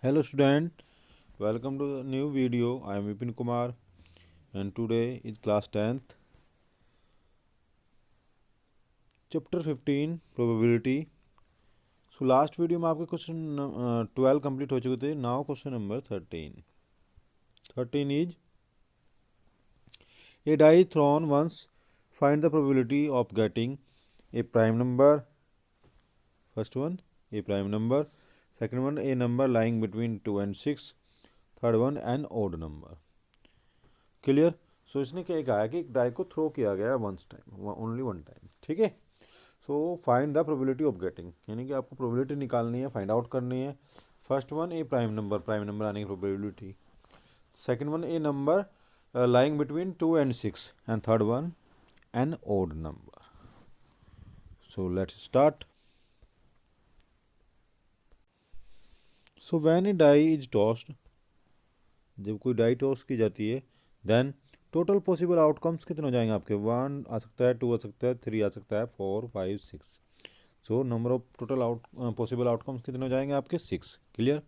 Hello student, welcome to the new video. I am Vipin Kumar and today is class 10th, chapter 15 probability. So last video में आपके question 12 complete हो चुके थे. Now question number 13. 13 is a die thrown once, find the probability of getting a prime number. First one, a prime number. Second one, a number lying between 2 and 6. Third one an odd number. Clear. So इसने क्या कहा है कि एक die को throw किया गया है once time, only one time. ठीक है. So find the probability of getting, यानी कि आपको प्रोबेबिलिटी निकालनी है, फाइंड आउट करनी है. First one a prime number आने की probability. Second one a number lying between 2 and 6 and third one an odd number. So let's start. So when a die is tossed, जब कोई die toss की जाती है, then total possible outcomes कितने हो जाएंगे आपके. 1 आ सकता है, 2 आ सकता है, 3 आ सकता है, 4, 5, 6. So number of total possible outcomes कितने हो जाएंगे आपके 6. Clear.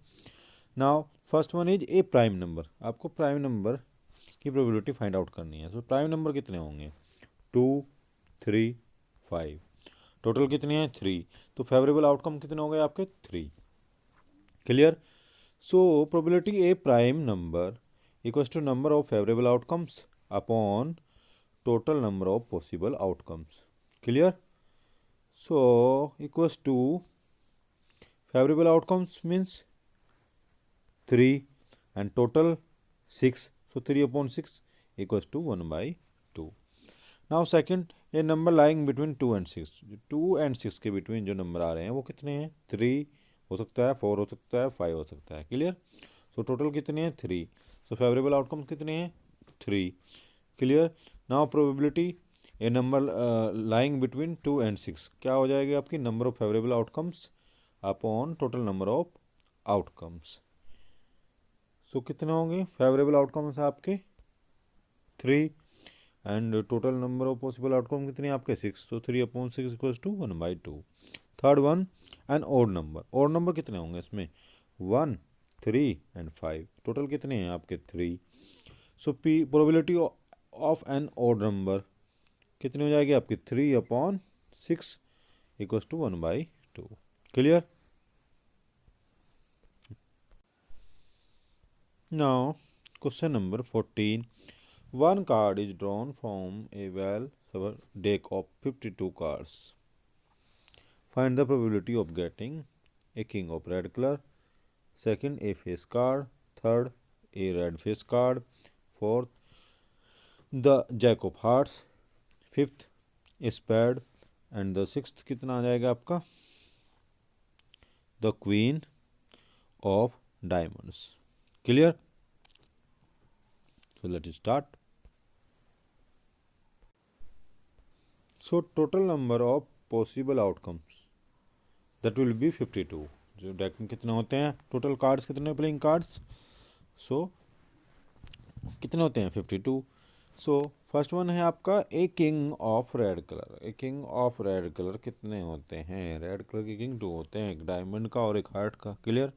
Now first one is a prime number. आपको प्राइम नंबर की प्रोबेबिलिटी फाइंड आउट करनी है. सो प्राइम नंबर कितने होंगे. 2, 3, 5. टोटल कितने हैं 3. तो फेवरेबल आउटकम कितने हो गए आपके 3. Clear. So probability a prime number equals to number of favorable outcomes upon total number of possible outcomes. Clear? So equals to favorable outcomes means 3 and total 6. So 3 upon 6 equals to 1 by 2. Now second, a number lying between 2 and 6. 2 and 6 के between जो number आ रहे हैं वो कितने हैं. 3 हो सकता है, 4 हो सकता है, 5 हो सकता है. क्लियर. सो टोटल कितने हैं 3. सो फेवरेबल आउटकम कितने हैं 3. Clear. Now probability a number lying between 2 and 6 क्या हो जाएगी आपकी. Number of favourable outcomes upon total number of outcomes. So कितने होंगे फेवरेबल आउटकम्स आपके 3 and total number of possible outcome कितने आपके 6. So 3 upon 6 equals to 1 by 2. Third one an odd number. Odd number कितने होंगे इसमें 1, 3 एंड 5. टोटल कितने हैं आपके 3. So P probability of an odd number कितनी हो जाएगी आपकी 3 upon 6 equals to 1 by 2. Clear. Now question number 14. One card is drawn from a well deck of 52 cards. Find the probability of getting a king of red color. Second, a face card. Third, a red face card. Fourth, the jack of hearts. Fifth, a spade. And the sixth कितना आ जाएगा आपका the queen of diamonds. Clear? So let us start. So total number of possible outcomes that will be 52. जो deck में कितने होते हैं total cards कितने playing cards. सो कितने होते हैं 52. सो फर्स्ट वन है आपका a king of red colour. A king of red colour कितने होते हैं. रेड कलर के किंग 2 होते हैं, एक डायमंड का और एक हार्ट का. Clear.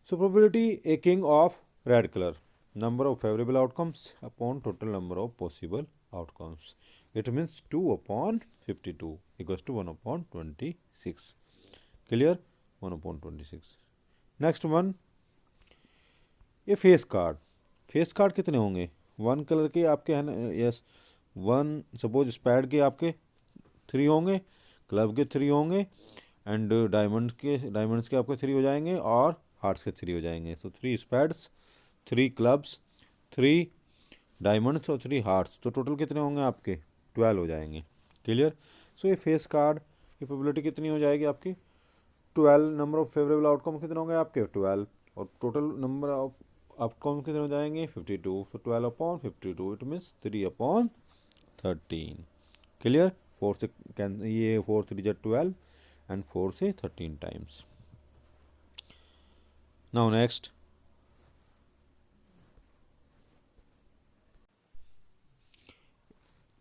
So probability a king of red colour number of favourable outcomes upon total number of possible outcomes. It means 2 upon 52 equals to 1 upon 26. Clear. 1 upon 26. Next one, ये face card. Face card कितने होंगे 1 colour के आपके हैं ना. Yes 1 suppose स्पैड के आपके 3 होंगे, क्लब के 3 होंगे एंड डायमंड्स के आपके 3 हो जाएंगे और हार्ट्स के 3 हो जाएंगे. सो 3 स्पैड्स, 3 क्लब्स, 3 डायमंड्स और 3 हार्ट्स. तो टोटल कितने होंगे आपके 12 हो जाएंगे. क्लियर. सो ये फेस कार्ड की प्रोबेबिलिटी कितनी हो जाएगी आपकी 12. नंबर ऑफ फेवरेबल आउटकम कितने होंगे आपके 12 और टोटल नंबर ऑफ आउटकम कितने हो जाएंगे 52. सो 12 upon 52 it means 3 upon 13. Clear. 4 से ये 4 3 जा 12 एंड 4 से 13 times. Now next.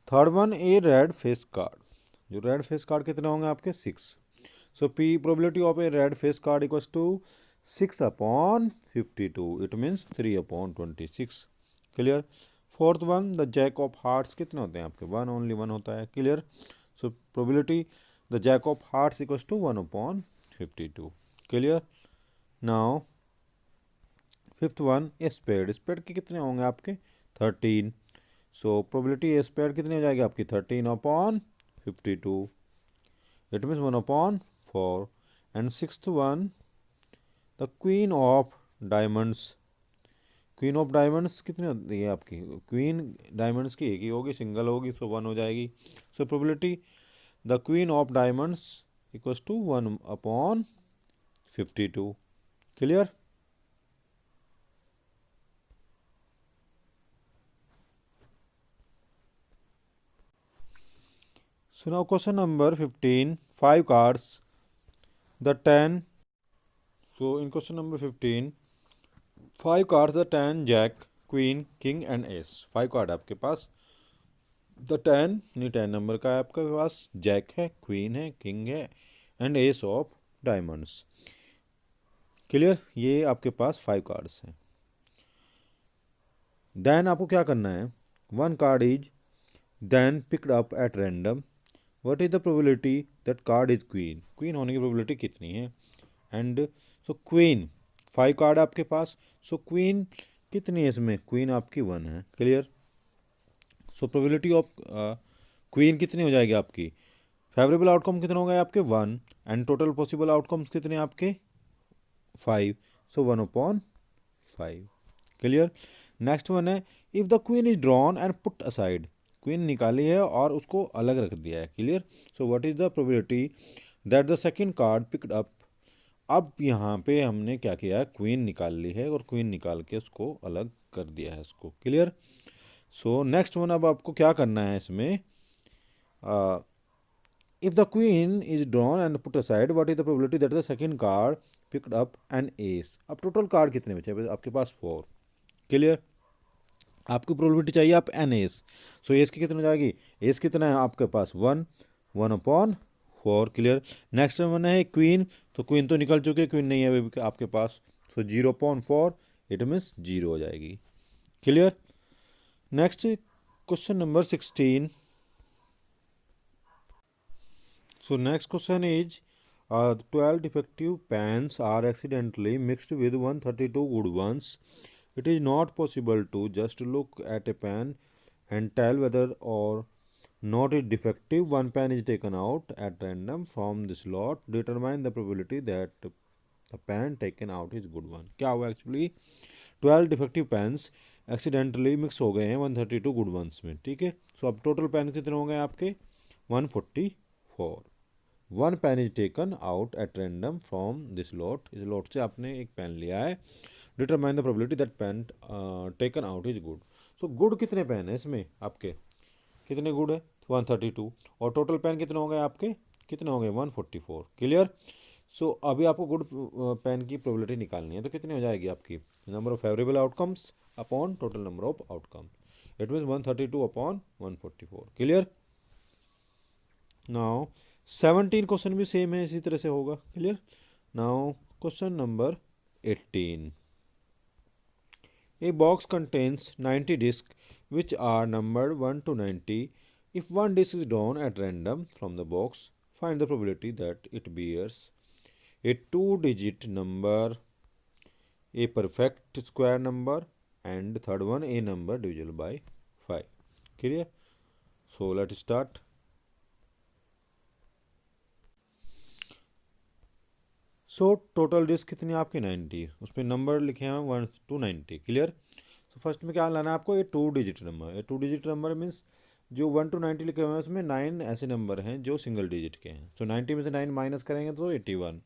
Third one a red face card. जो रेड फेस कार्ड कितने होंगे आपके 6. So P probability of a red face card equals to 6/52, it means 3/26। Clear. Fourth one, the jack of hearts कितने होते हैं आपके, one, only one होता है। Clear. So probability the jack of hearts equals to 1/52। Clear. Now fifth one, spade, spade के कितने होंगे आपके 13। सो प्रोबेबिलिटी स्पेड कितनी हो जाएगी आपकी 13/52, it means 1/4। And sixth one, the queen of diamonds, queen of diamonds कितनी होती है आपकी, क्वीन डायमंड्स की एक ही होगी, सिंगल होगी, सो वन हो जाएगी। So probability the queen of diamonds equals to 1/52। Clear. So now question number 15, 5 cards, the 10. So in question number 15, 5 cards, the 10, jack, queen, king and ace। 5 card आपके पास, the 10 नहीं 10 number का है आपके पास, Jack है, queen है, king है and S of diamonds. Clear. ये आपके पास 5 कार्ड्स हैं। देन आपको क्या करना है, one card is then picked up at random, what is the probability that card is queen, queen होने की प्रोबेबिलिटी कितनी है। एंड सो क्वीन, 5 कार्ड आपके पास, सो क्वीन कितनी है इसमें, क्वीन आपकी 1 है। Clear. So probability of queen कितनी हो जाएगी आपकी, फेवरेबल आउटकम कितने हो गए आपके 1 एंड टोटल पॉसिबल आउटकम्स कितने आपके 5, सो 1/5। क्लियर। नेक्स्ट वन है, if the queen is drawn and put aside, queen निकाली है और उसको अलग रख दिया है। Clear. So what is the probability that the second card picked up, अब यहाँ पे हमने क्या किया है, क्वीन निकाल ली है और क्वीन निकाल के उसको अलग कर दिया है इसको। क्लियर। सो नेक्स्ट वन, अब आपको क्या करना है इसमें, if the queen is drawn and put aside, what is the probability that the second card picked up an S. अब टोटल कार्ड कितने बचे आपके पास 4। क्लियर। आपकी प्रोबेबिलिटी चाहिए आप एन एस, सो एस की कितनी हो जाएगी, एस कितना है आपके पास 1, 1/4। क्लियर। नेक्स्ट वन है क्वीन, तो क्वीन तो निकल चुके, क्वीन नहीं है अभी आपके पास, सो 0/4, इट मीन्स 0 हो जाएगी। Clear. Next question number 16। So next question is, 12 defective pens are accidentally mixed with 132 good ones. It is not possible to just look at a pen and tell whether or not it defective. One pen is taken out at random from this lot. Determine the probability that the pen taken out is good one. क्या हुआ actually, 12 defective pens accidentally mix हो गए हैं 132 good ones में। ठीक है। सो अब total pen कितने हो गए आपके 144। One pen is taken out at random from this lot, इस लॉट से आपने एक पेन लिया है। Determine the probability that pen taken out is good. So good कितने पेन है इसमें आपके, कितने गुड है 132, और टोटल पेन कितने हो गए आपके, कितने हो गए 144। क्लियर। सो अभी आपको गुड पेन की प्रोबेबिलिटी निकालनी है, तो कितनी हो जाएगी आपकी, number of favourable outcomes upon total number of outcomes, it means 132/144। Clear. Now 17 question भी सेम है, इसी तरह से होगा। Clear. Now question number 18, a box contains 90 disc which are numbered 1 to 90. If one disc is drawn at random from the box, find the probability that it bears a 2-digit number, a perfect square number, and third one a number divisible by 5. Clear? So let's start. So total disc कितनी आपकी 90, उस पर number लिखे हैं 1 to 90। Clear. So first में क्या लाना है आपको, ये 2 डिजिट नंबर, ये 2 डिजिट नंबर मीन्स जो 1 to 90 लिखे हुए हैं उसमें 9 ऐसे नंबर हैं जो सिंगल डिजिट के हैं। सो 90 में से 9 माइनस करेंगे तो 81।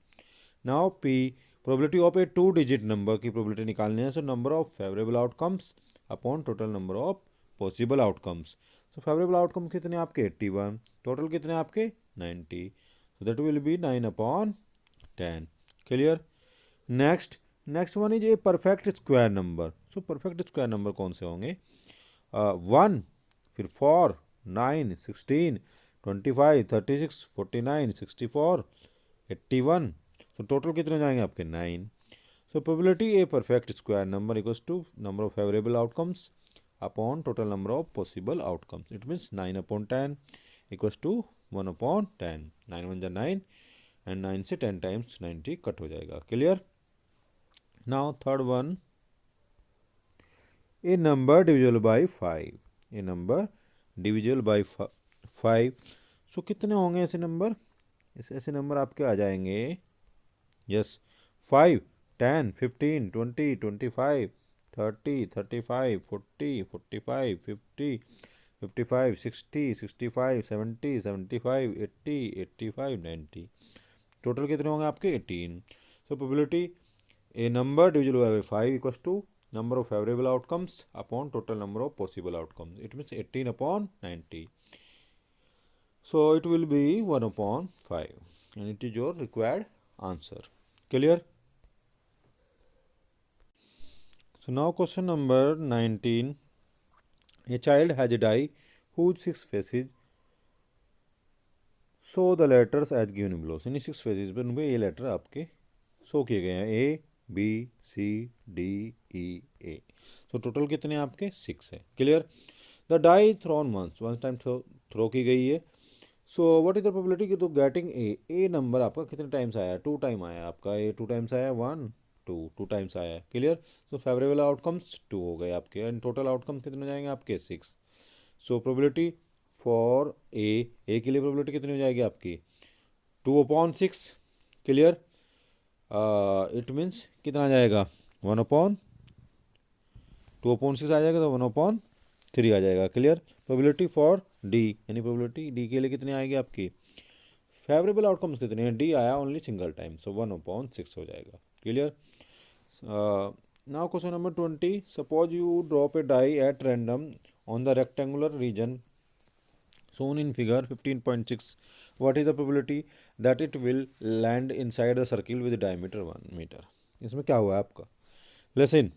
Now P, probability of A 2 digit number की प्रोबेबिलिटी निकालनी है। So number of favourable outcomes upon total number of possible outcomes. So favourable outcome कितने आपके 81, टोटल कितने आपके 90, so that will be 9/10। Clear. Next one is a perfect square number. So perfect square number कौन से होंगे, 1, फिर 4, 9, 16, 25, 36, 49, 64, 81। सो total कितने हो जाएंगे आपके 9। So probability a perfect square number equals to number of favorable outcomes upon total number of possible outcomes. It means 9 upon 10 equals to 1 upon 10. 9 1 9 and 9 से 10 times 90 cut हो जाएगा. Clear? Now third one, a number divisible by 5. A number divisible by 5. So कितने होंगे ऐसे number? ऐसे number आपके आ जाएंगे. Yes 5 10 15 20 25 30 35 40 45 50 55 60 65 70 75 80 85 90. Total कितने होंगे आपके 18. So probability a number divisible by 5 equals to number of favorable outcomes upon total number of possible outcomes. It means 18 upon 90. So it will be 1 upon 5 and it is your required answer. Clear? So now question number 19. A child has a die whose 6 faces show the letters as given below. In 6 faces पर ये letter आपके show किए गए हैं. A B C D E A. So total कितने आपके 6 है. Clear? The die thrown one time throw की गई है. So what is the probability की तो गेटिंग ए नंबर आपका कितने टाइम्स आया? 2 टाइम आया आपका. ए 2 टाइम्स आया. 1 2 टाइम्स आया. क्लियर? सो फेवरेबल आउटकम्स 2 हो गए आपके एंड टोटल आउटकम्स कितने हो जाएंगे आपके 6. सो प्रोबेबिलिटी फॉर ए के लिए प्रोबेबिलिटी कितनी हो जाएगी आपकी 2 अपॉन 6. क्लियर? इट मीन्स कितना आ जाएगा 1 अपॉन 2 अपॉन 6 आ जाएगा तो 1 अपॉन 3 आ जाएगा. क्लियर? प्रोबेबिलिटी फॉर डी यानी प्रोबेबिलिटी डी के लिए कितनी आएगी आपकी फेवरेबल आउटकम्स कितने हैं? डी आया only single time so 1 upon 6 हो जाएगा. Clear? Now question number 20. Suppose you drop a die at random on the rectangular region shown in figure 15.6. what is the probability that it will land inside the circle with diameter 1 meter? इसमें क्या हुआ है आपका? Lesson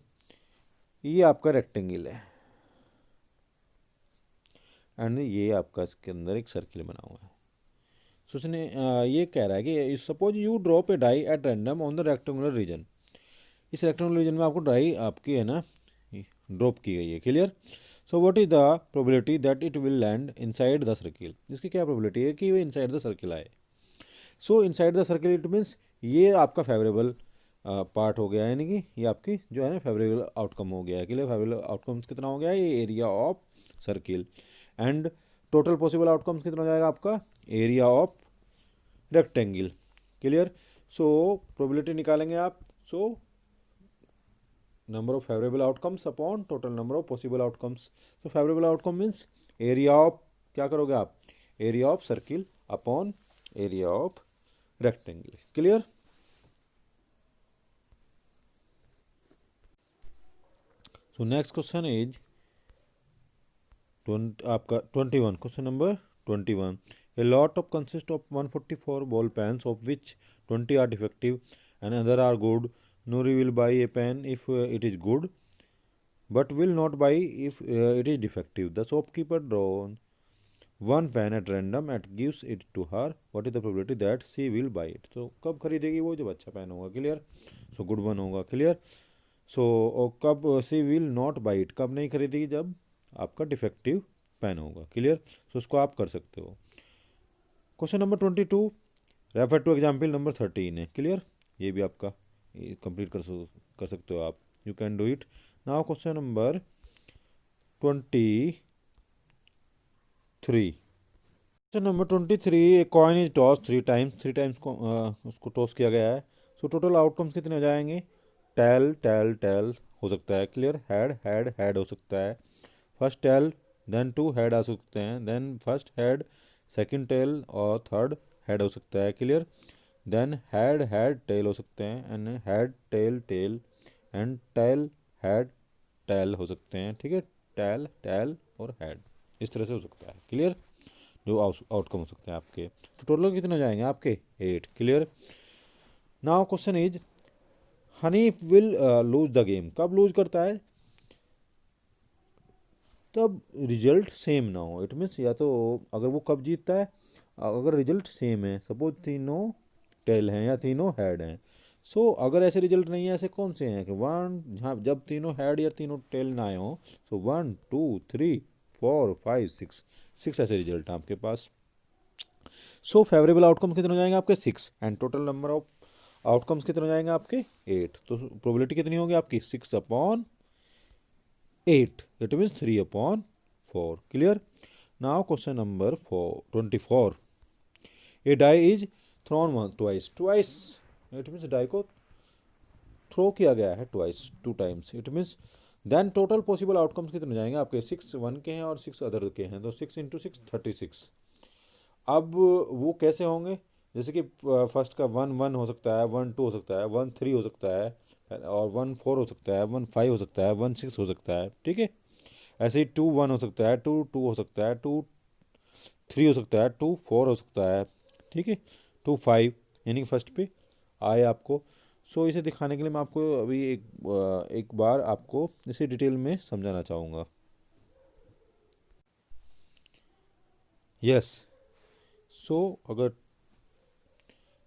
ये आपका rectangle है and ये आपका इसके अंदर एक सर्किल बना हुआ है. सो उसने ये कह रहा है कि suppose you drop a die at random on the rectangular region. इस रेक्टेंगुलर रीजन में आपको डाई आपकी है ना ड्रॉप की गई है. Clear? So what is the probability that it will land inside the circle? इसकी क्या प्रोबेबिलिटी है कि वो इनसाइड द सर्किल आए. सो inside the circle it means ये आपका फेवरेबल पार्ट हो गया है यानी कि ये आपकी जो है ना फेवरेबल आउटकम हो गया है. क्लियर? फेवरेबल आउटकम्स कितना हो गया है? ये area of circle and total possible outcomes कितना हो जाएगा आपका area of rectangle. Clear? So probability निकालेंगे आप. सो number of favorable outcomes upon total number of possible outcomes. so favorable outcome means area of क्या करोगे आप area of circle upon area of rectangle. clear? so next question is आपका 21. question number 21. a lot of consist of 144 ball pens of which 20 are defective and other are good. Nuri will buy a pen if it is good, but will not buy if it is defective. The shopkeeper draws one pen at random and gives it to her. What is the probability that she will buy it? So कब खरीदेगी वो जब अच्छा pen होगा. Clear? So good one होगा. Clear? सो कब she will not buy it? कब नहीं खरीदेगी? जब आपका डिफेक्टिव पेन होगा. क्लियर? सो उसको आप कर सकते हो. Question number 22. Refer to example number 13 है. क्लियर? ये भी आपका कंप्लीट कर सकते हो आप. You can do it. Now question number 23. Question number 23. A coin is toss 3 times उसको टॉस किया गया है. सो टोटल आउटकम्स कितने हो जाएंगे? टेल टेल टेल हो सकता है. क्लियर? हेड हेड हेड हो सकता है. फर्स्ट टेल देन 2 हेड आ सकते हैं. Then first head second tail और थर्ड हेड हो सकता है. Clear? Then head head tail हो सकते हैं and head tail tail and tail head tail हो सकते हैं. ठीक है? टेल टेल और हेड इस तरह से हो सकता है. क्लियर? जो आउटकम हो सकते हैं आपके. तो टोटल कितने हो जाएंगे आपके 8. Clear? Now question is Honey will lose the game. कब लूज करता है? तब रिजल्ट सेम ना हो. इट मीन्स या तो अगर वो कब जीतता है अगर रिजल्ट सेम है. सपोज तीनों टेल हैं या तीनों हेड हैं. सो अगर ऐसे रिजल्ट नहीं है, ऐसे कौन से हैं कि वन, जहाँ जब तीनों हेड या तीनों टेल ना आए हों, सो 1 2 3 4 5 6, 6 ऐसे रिजल्ट हैं आपके पास। सो फेवरेबल आउटकम कितने हो जाएंगे आपके 6, and total number of outcomes कितने हो जाएंगे आपके 8। तो प्रोबेबिलिटी कितनी होगी आपकी 6/8, it means 3/4। Clear. Now question number 24। A die is thrown twice, twice it means die को थ्रो किया गया है twice, 2 times, it means then total possible outcomes कितने हो जाएंगे आपके 6 1 के हैं और 6 अदर के हैं, तो 6 × 6 36। अब वो कैसे होंगे, जैसे कि फर्स्ट का 1 1 हो सकता है, 1 2 हो सकता है, 1 3 हो सकता है, और 1 4 हो सकता है, 1 5 हो सकता है, 1 6 हो सकता है, ठीक है। ऐसे ही 2 1 हो सकता है, 2 2 हो सकता है, 2 3 हो सकता है, 2 4 हो सकता है, ठीक है, 2 5, यानी कि फर्स्ट पे आए आपको। सो इसे दिखाने के लिए मैं आपको अभी एक बार आपको इसे डिटेल में समझाना चाहूँगा। यस। सो अगर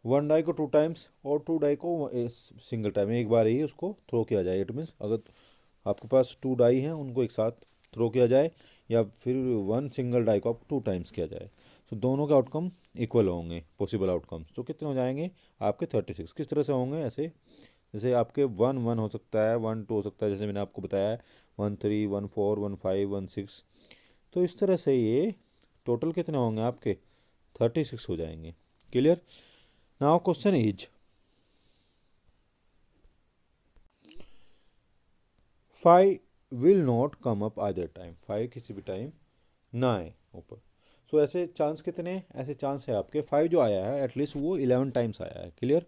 1 डाई को 2 टाइम्स और 2 डाई को सिंगल टाइम, एक बार ही उसको थ्रो किया जाए, इट मीन्स अगर आपके पास 2 डाई हैं उनको एक साथ थ्रो किया जाए, या फिर 1 सिंगल डाई को आप 2 टाइम्स किया जाए, तो दोनों के आउटकम इक्वल होंगे, पॉसिबल आउटकम्स। तो कितने हो जाएंगे आपके 36। किस तरह से होंगे, ऐसे जैसे आपके 1 1 हो सकता है, 1 2 हो सकता है, जैसे मैंने आपको बताया 1 3 1 4 1 5 1 6। तो इस तरह से ये टोटल कितने होंगे आपके 36 हो जाएंगे। Clear. Now question is 5 will not come up either time, 5 किसी भी टाइम ना आए ऊपर। सो ऐसे चांस कितने हैं, ऐसे चांस है आपके 5 जो आया है एटलीस्ट वो 11 टाइम्स आया है। Clear.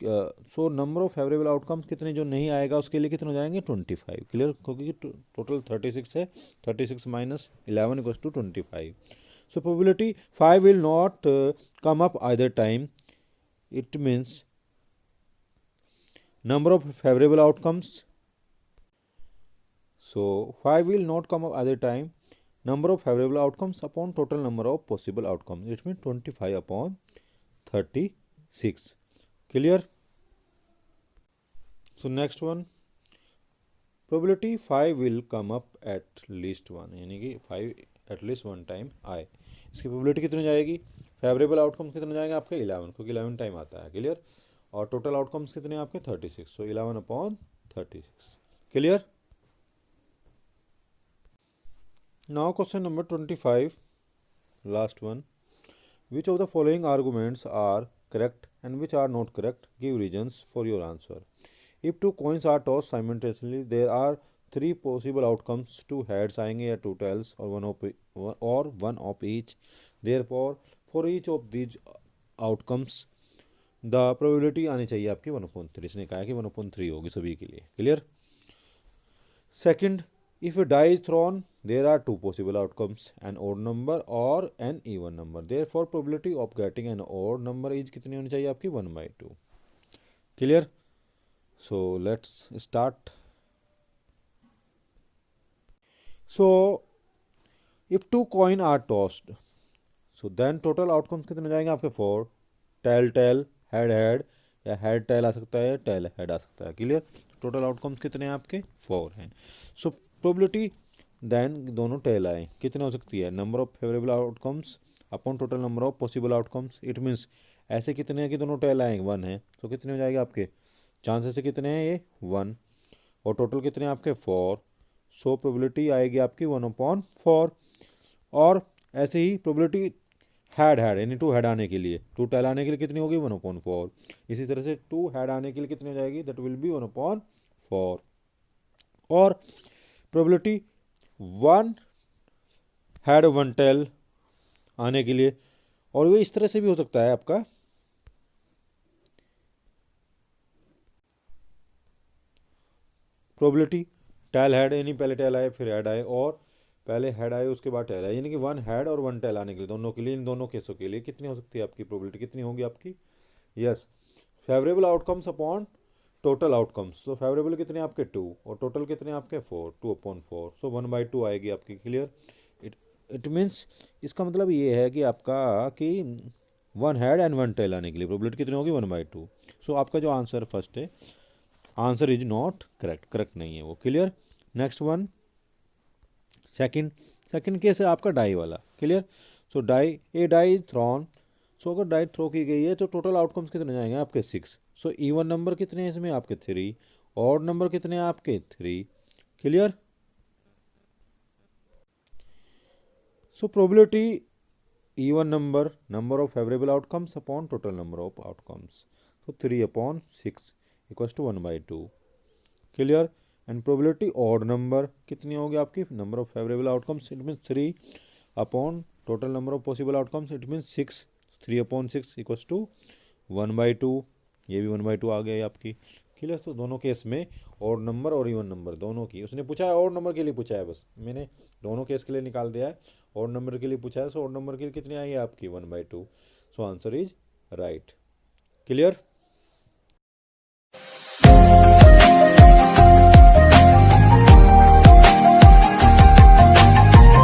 So number of favourable outcomes कितने जो नहीं आएगा उसके लिए कितने हो जाएंगे 25। क्लियर, क्योंकि टोटल 36 है, 36 minus 11 equals to 25। So probability 5 will not come up either time, it means number of favorable outcomes. So 5 will not come up other time, number of favorable outcomes upon total number of possible outcomes, it means 25/36. Clear. So next one, probability 5 will come up at least 1, यानी कि 5 at least 1 time आए। इसकी probability कितनी जाएगी, favourable outcomes कितने जाएंगे आपके 11, क्योंकि 11 टाइम आता है। क्लियर। और टोटल आउटकम्स कितने आपके 36, so 11/36। Clear. Now question number 25, last one. Which of the following arguments are correct and which are not correct, give reasons for your answer. If 2 coins are tossed simultaneously, there are 3 possible outcomes, 2 heads आएंगे या 2 tails, और one of each। Therefore for each of these outcomes the probability आनी चाहिए आपकी 1/3। इसने कहा कि 1/3 होगी सभी के लिए। Clear. Second, if a die is thrown there are 2 possible outcomes, an odd number or an even number, therefore probability of getting an odd number is कितनी होनी चाहिए आपकी 1/2। Clear. So let's start. So if 2 coin are tossed, so then total outcomes कितने हो जाएंगे आपके 4, tell tell, head head, या head tail आ सकता है, टेल हेड आ सकता है। क्लियर। टोटल आउटकम्स कितने हैं आपके 4 हैं। सो प्रोबेबिलिटी देन दोनों टेल आए कितने हो सकती है, number of favourable outcomes upon total number of possible outcomes, it means ऐसे कितने हैं कि दोनों टेल आए 1 है, तो कितने हो जाएंगे आपके चांसेस से कितने हैं ये 1, और टोटल कितने हैं आपके 4। सो प्रोबेबिलिटी आएगी आपकी 1/4। और ऐसे ही प्रोबेबिलिटी हेड हेड यानी 2 हेड आने के लिए, 2 टेल आने के लिए कितनी होगी 1/4। इसी तरह से 2 हेड आने के लिए कितनी हो जाएगी, दैट विल बी 1/4। और प्रोबेबिलिटी 1 हेड 1 टेल आने के लिए, और वो इस तरह से भी हो सकता है आपका प्रोबेबिलिटी टेल हेड, यानी पहले टेल आए फिर हेड आए, और पहले हेड आए उसके बाद टेल आए, यानी कि 1 हेड और 1 टेल आने के लिए दोनों के लिए, इन दोनों केसों के लिए कितनी हो सकती है आपकी प्रोबेबिलिटी, कितनी होगी आपकी। Yes, favourable outcomes upon total outcomes. तो फेवरेबल कितने आपके 2 और टोटल कितने आपके 4, 2/4, सो 1/2 आएगी आपकी। क्लियर। इट इट मीन्स इसका मतलब ये है कि आपका कि 1 हेड एंड 1 टेल आने के लिए प्रोबेबिलिटी कितनी होगी 1/2। सो आपका जो आंसर फर्स्ट है, answer is not correct, correct नहीं है वो। Clear. Next one, second case है आपका डाई वाला। Clear. So die is thrown. So अगर डाई थ्रो की गई है तो टोटल आउटकम्स कितने जाएंगे आपके 6। सो इवन नंबर कितने हैं इसमें आपके 3, ऑड नंबर कितने हैं आपके 3। Clear. So probability even number of favorable outcomes upon total number of outcomes, so 3/6 equals to 1/2। Clear. And probability odd number कितनी होगी आपकी, number of favourable outcomes, it means 3 upon total number of possible outcomes, it means 6। 3/6 equals to 1/2। ये भी 1/2 आ गया आपकी। Clear. तो दोनों case में ऑड नंबर और इवन नंबर दोनों की उसने पूछा है, ऑड नंबर के लिए पूछा है, बस मैंने दोनों केस के लिए निकाल दिया है। ऑड नंबर के लिए पूछा है, सो ऑड नंबर के लिए कितनी आई है आपकी 1/2। So answer is right. Clear.